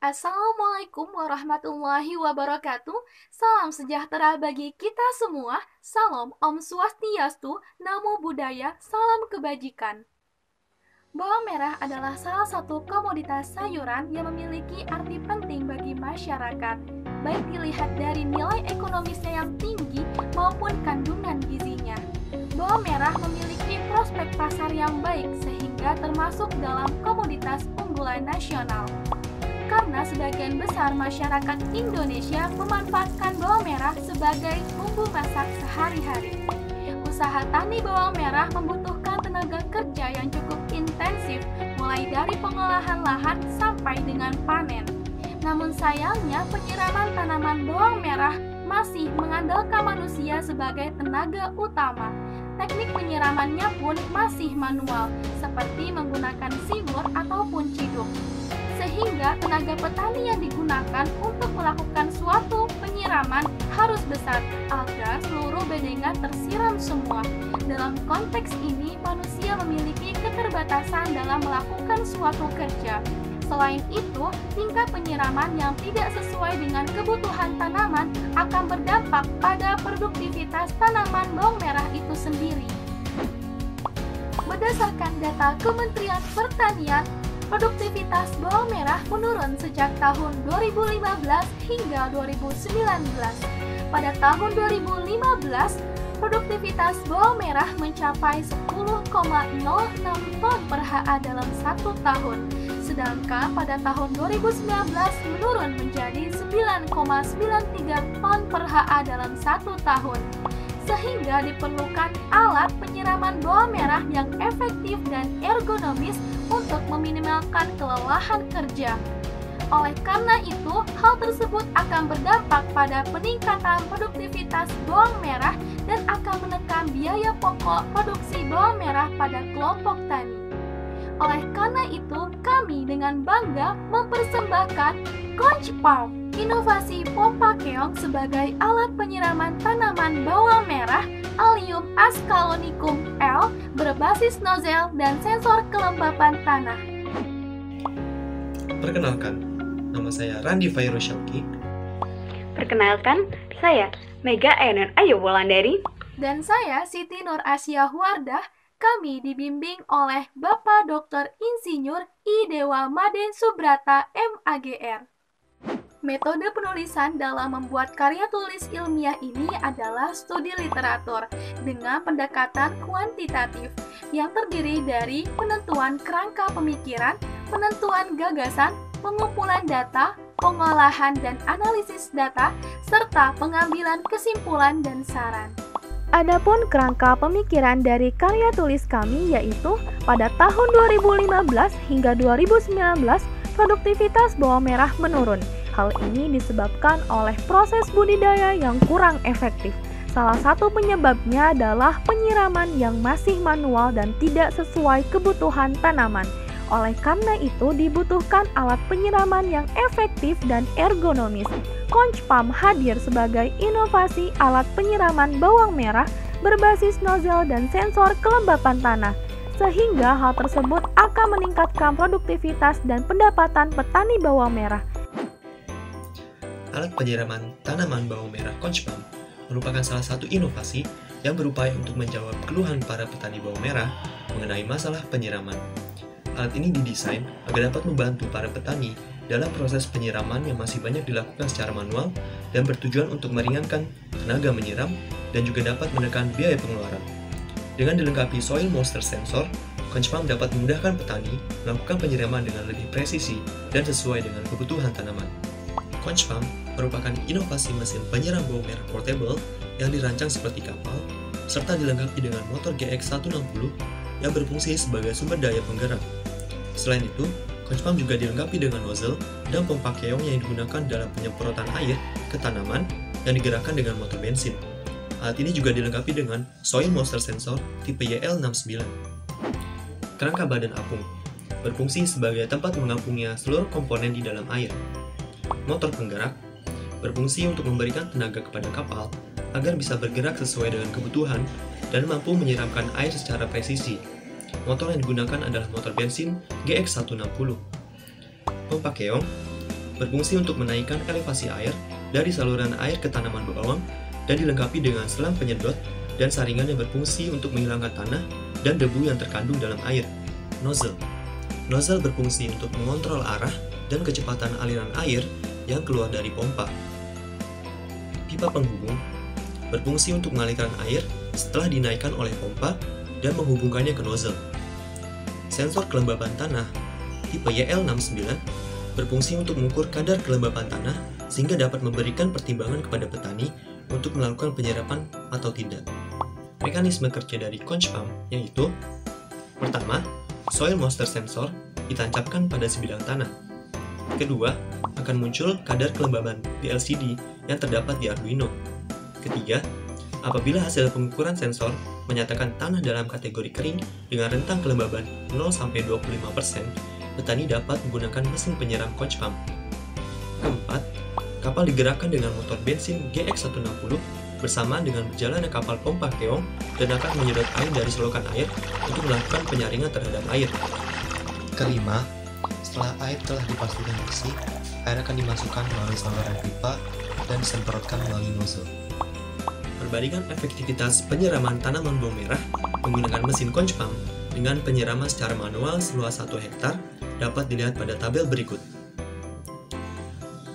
Assalamualaikum warahmatullahi wabarakatuh. Salam sejahtera bagi kita semua. Salam Om Swastiastu, Namo Buddhaya, salam kebajikan. Bawang merah adalah salah satu komoditas sayuran yang memiliki arti penting bagi masyarakat, baik dilihat dari nilai ekonomisnya yang tinggi maupun kandungan gizinya. Bawang merah memiliki prospek pasar yang baik sehingga termasuk dalam komoditas unggulan nasional. Karena sebagian besar masyarakat Indonesia memanfaatkan bawang merah sebagai bumbu masak sehari-hari. Usaha tani bawang merah membutuhkan tenaga kerja yang cukup intensif, mulai dari pengolahan lahan sampai dengan panen. Namun sayangnya penyiraman tanaman bawang merah masih mengandalkan manusia sebagai tenaga utama. Teknik penyiramannya pun masih manual, seperti menggunakan siwur ataupun ciduk. Sehingga tenaga petani yang digunakan untuk melakukan suatu penyiraman harus besar agar seluruh bedengan tersiram semua. Dalam konteks ini, manusia memiliki keterbatasan dalam melakukan suatu kerja. Selain itu, tingkat penyiraman yang tidak sesuai dengan kebutuhan tanaman akan berdampak pada produktivitas tanaman bawang merah itu sendiri. Berdasarkan data Kementerian Pertanian, produktivitas bawang merah menurun sejak tahun 2015 hingga 2019. Pada tahun 2015, produktivitas bawang merah mencapai 10,06 ton per ha dalam satu tahun. Sedangkan pada tahun 2019 menurun menjadi 9,93 ton per ha dalam satu tahun. Sehingga diperlukan alat penyiraman bawang merah yang efektif dan ergonomis untuk meminimalkan kelelahan kerja. Oleh karena itu, hal tersebut akan berdampak pada peningkatan produktivitas bawang merah dan akan menekan biaya pokok produksi bawang merah pada kelompok tani. Oleh karena itu, kami dengan bangga mempersembahkan Conchpalm, inovasi pompa keong sebagai alat penyiraman tanaman bawang merah Allium ascalonicum L berbasis nozzle dan sensor kelembapan tanah. Perkenalkan, nama saya Randi Fairu Syauki. Perkenalkan, saya Mega Enon Ayu Wulandari. Dan saya Siti Nur Asia Huardah. Kami dibimbing oleh Bapak Dr. Insinyur I. Dewa Maden Subrata, MAGR. Metode penulisan dalam membuat karya tulis ilmiah ini adalah studi literatur dengan pendekatan kuantitatif yang terdiri dari penentuan kerangka pemikiran, penentuan gagasan, pengumpulan data, pengolahan dan analisis data, serta pengambilan kesimpulan dan saran. Adapun kerangka pemikiran dari karya tulis kami yaitu pada tahun 2015 hingga 2019 produktivitas bawang merah menurun. Hal ini disebabkan oleh proses budidaya yang kurang efektif. Salah satu penyebabnya adalah penyiraman yang masih manual dan tidak sesuai kebutuhan tanaman. Oleh karena itu dibutuhkan alat penyiraman yang efektif dan ergonomis. Conchpalm hadir sebagai inovasi alat penyiraman bawang merah berbasis nozzle dan sensor kelembapan tanah, sehingga hal tersebut akan meningkatkan produktivitas dan pendapatan petani bawang merah. Alat penyiraman tanaman bawang merah Conchpalm merupakan salah satu inovasi yang berupaya untuk menjawab keluhan para petani bawang merah mengenai masalah penyiraman. Alat ini didesain agar dapat membantu para petani dalam proses penyiraman yang masih banyak dilakukan secara manual dan bertujuan untuk meringankan tenaga menyiram dan juga dapat menekan biaya pengeluaran. Dengan dilengkapi soil moisture sensor, Conchpalm dapat memudahkan petani melakukan penyiraman dengan lebih presisi dan sesuai dengan kebutuhan tanaman. Conchpalm merupakan inovasi mesin penyiram bawang merah portable yang dirancang seperti kapal, serta dilengkapi dengan motor GX160 yang berfungsi sebagai sumber daya penggerak. Selain itu, Conchpalm juga dilengkapi dengan nozzle dan pompa keong yang digunakan dalam penyemprotan air ke tanaman yang digerakkan dengan motor bensin. Alat ini juga dilengkapi dengan soil moisture sensor tipe YL69. Kerangka badan apung berfungsi sebagai tempat mengapungnya seluruh komponen di dalam air. Motor penggerak berfungsi untuk memberikan tenaga kepada kapal agar bisa bergerak sesuai dengan kebutuhan dan mampu menyiramkan air secara presisi. Motor yang digunakan adalah motor bensin GX160. Pompa keong berfungsi untuk menaikkan elevasi air dari saluran air ke tanaman bawang dan dilengkapi dengan selang penyedot dan saringan yang berfungsi untuk menghilangkan tanah dan debu yang terkandung dalam air. Nozzle. Nozzle berfungsi untuk mengontrol arah dan kecepatan aliran air yang keluar dari pompa. Pipa penghubung berfungsi untuk mengalirkan air setelah dinaikkan oleh pompa dan menghubungkannya ke nozzle. Sensor kelembaban tanah tipe YL69 berfungsi untuk mengukur kadar kelembaban tanah sehingga dapat memberikan pertimbangan kepada petani untuk melakukan penyerapan atau tidak. Mekanisme kerja dari conch pump yaitu: pertama, soil moisture sensor ditancapkan pada sebidang tanah. Kedua, akan muncul kadar kelembaban di LCD yang terdapat di Arduino. Ketiga, apabila hasil pengukuran sensor menyatakan tanah dalam kategori kering dengan rentang kelembaban 0-25%, petani dapat menggunakan mesin penyiram conch pump. Keempat, kapal digerakkan dengan motor bensin GX160 bersamaan dengan berjalannya kapal pompa keong dan akan menyedot air dari selokan air untuk melakukan penyaringan terhadap air. Kelima, setelah air telah dipastikan bersih, air akan dimasukkan melalui saluran pipa dan disemprotkan melalui nozzle. Perbandingan efektivitas penyiraman tanaman bawang merah menggunakan mesin conch pump dengan penyiraman secara manual seluas 1 hektar dapat dilihat pada tabel berikut.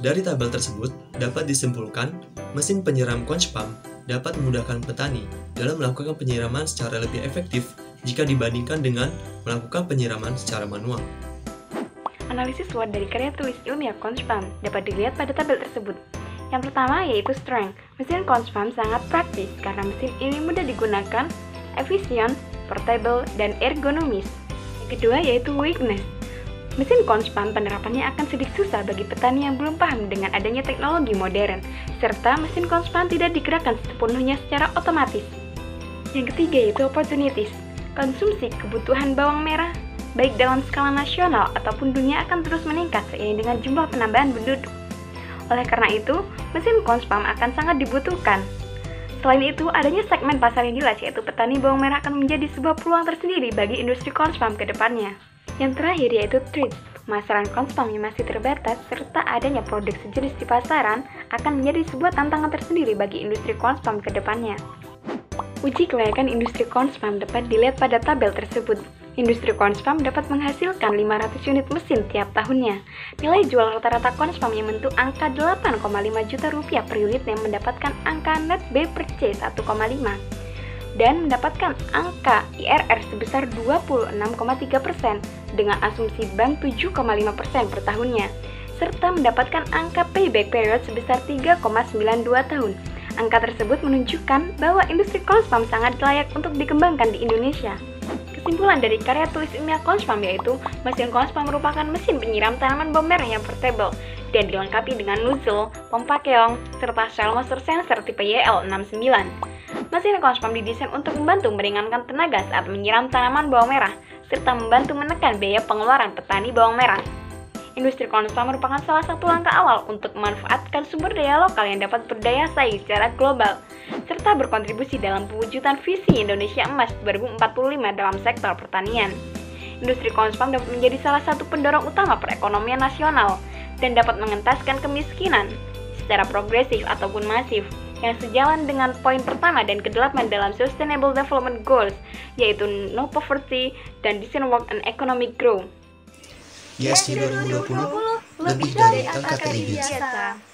Dari tabel tersebut, dapat disimpulkan mesin penyiram conch pump dapat memudahkan petani dalam melakukan penyiraman secara lebih efektif jika dibandingkan dengan melakukan penyiraman secara manual. Analisis SWOT dari karya tulis ilmiah conch pump dapat dilihat pada tabel tersebut. Yang pertama yaitu strength. Mesin conch pump sangat praktis karena mesin ini mudah digunakan, efisien, portable, dan ergonomis. Yang kedua yaitu weakness. Mesin conch pump penerapannya akan sedikit susah bagi petani yang belum paham dengan adanya teknologi modern, serta mesin conch pump tidak digerakkan sepenuhnya secara otomatis. Yang ketiga yaitu opportunities. Konsumsi kebutuhan bawang merah, baik dalam skala nasional ataupun dunia akan terus meningkat seiring dengan jumlah penambahan penduduk. Oleh karena itu, mesin conch pump akan sangat dibutuhkan. Selain itu, adanya segmen pasar yang jelas yaitu petani bawang merah akan menjadi sebuah peluang tersendiri bagi industri conch pump ke depannya. Yang terakhir yaitu threats. Pemasaran conch pump yang masih terbatas serta adanya produk sejenis di pasaran akan menjadi sebuah tantangan tersendiri bagi industri conch pump ke depannya. Uji kelayakan industri conch pump dapat dilihat pada tabel tersebut. Industri conch pump dapat menghasilkan 500 unit mesin tiap tahunnya. Nilai jual rata-rata conch pump yang menyentuh angka 8,5 juta rupiah per unit yang mendapatkan angka net B per C 1,5 dan mendapatkan angka IRR sebesar 26,3% dengan asumsi bank 7,5% per tahunnya, serta mendapatkan angka payback period sebesar 3,92 tahun. Angka tersebut menunjukkan bahwa industri conch pump sangat layak untuk dikembangkan di Indonesia. Kesimpulan dari karya tulis ilmiah conch pump yaitu mesin conch pump merupakan mesin penyiram tanaman bawang merah yang portable dan dilengkapi dengan nozzle, pompa keong, serta soil moisture sensor tipe YL69. Mesin conch pump didesain untuk membantu meringankan tenaga saat menyiram tanaman bawang merah, serta membantu menekan biaya pengeluaran petani bawang merah. Industri conch pump merupakan salah satu langkah awal untuk memanfaatkan sumber daya lokal yang dapat berdaya saing secara global, serta berkontribusi dalam pewujudan visi Indonesia Emas 2045 dalam sektor pertanian. Industri conch pump dapat menjadi salah satu pendorong utama perekonomian nasional dan dapat mengentaskan kemiskinan secara progresif ataupun masif, yang sejalan dengan poin pertama dan ke-8 dalam Sustainable Development Goals, yaitu No Poverty dan Decent Work and Economic Growth. ISG 2020 lebih dari angka biasa.